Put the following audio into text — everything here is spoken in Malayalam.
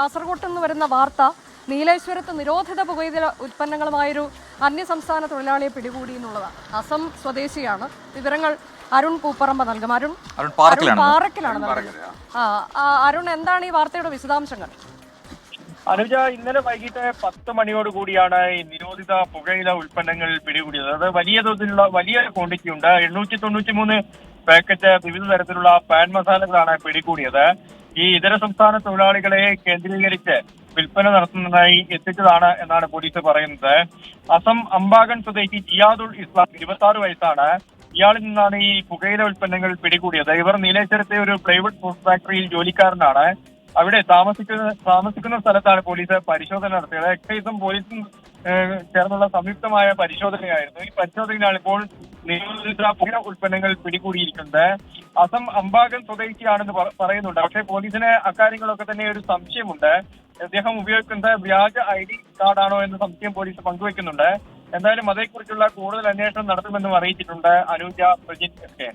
കാസർഗോഡ് നിന്ന് വരുന്ന വാർത്ത നീലേശ്വരത്ത് നിരോധിത പുകയില ഉൽപ്പന്നങ്ങളുമായൊരു അന്യസംസ്ഥാന തൊഴിലാളിയെ പിടികൂടി എന്നുള്ളതാണ്. അസം സ്വദേശിയാണ്. വിവരങ്ങൾ അരുൺ പൂപ്പറമ്പ നൽകും. അരുൺ പാറക്കിലാണ്. അരുൺ, എന്താണ് ഈ വാർത്തയുടെ വിശദാംശങ്ങൾ? അനുജ, ഇന്നലെ വൈകിട്ട് 10 മണിയോടുകൂടിയാണ് ഈ നിരോധിത പുകയില ഉൽപ്പന്നങ്ങൾ പിടികൂടിയത്. അത് വലിയ തോതിലുള്ള വലിയ ക്വാണ്ടിറ്റി ഉണ്ട്. 893 പാക്കറ്റ് വിവിധ തരത്തിലുള്ള പാൻ മസാലകളാണ് പിടികൂടിയത്. ഈ ഇതര സംസ്ഥാന തൊഴിലാളികളെ കേന്ദ്രീകരിച്ച് വിൽപ്പന നടത്തുന്നതായി എത്തിച്ചതാണ് എന്നാണ് പോലീസ് പറയുന്നത്. അസം അംബാഗൻ സ്വദേശി ജിയാദുൽ ഇസ്ലാം 26 വയസ്സാണ്. ഇയാളിൽ നിന്നാണ് ഈ പുകയില ഉൽപ്പന്നങ്ങൾ പിടികൂടിയത്. ഇവർ നീലേശ്വരത്തെ ഒരു പ്ലൈവുഡ് ഫുഡ് ഫാക്ടറിയിൽ ജോലിക്കാരനാണ്. അവിടെ താമസിക്കുന്ന സ്ഥലത്താണ് പോലീസ് പരിശോധന നടത്തിയത്. എക്സൈസും പോലീസും ചേർന്നുള്ള സംയുക്തമായ പരിശോധനയായിരുന്നു. ഈ പരിശോധനയിലാണ് ഇപ്പോൾ നിരോധിത പുകയില ഉൽപ്പന്നങ്ങൾ പിടികൂടിയിരിക്കുന്നത്. അസം അംബാഗൻ സ്വദേശിയാണെന്ന് പറയുന്നുണ്ട്. പക്ഷേ പോലീസിന് അക്കാര്യങ്ങളൊക്കെ തന്നെ ഒരു സംശയമുണ്ട്. അദ്ദേഹം ഉപയോഗിക്കുന്നത് വ്യാജ ID കാർഡാണോ എന്ന സംശയം പോലീസ് പങ്കുവെക്കുന്നുണ്ട്. എന്തായാലും അതേക്കുറിച്ചുള്ള കൂടുതൽ അന്വേഷണം നടത്തുമെന്നും അറിയിച്ചിട്ടുണ്ട് അനുജ, പ്രജിത്ത് ഒക്കെ.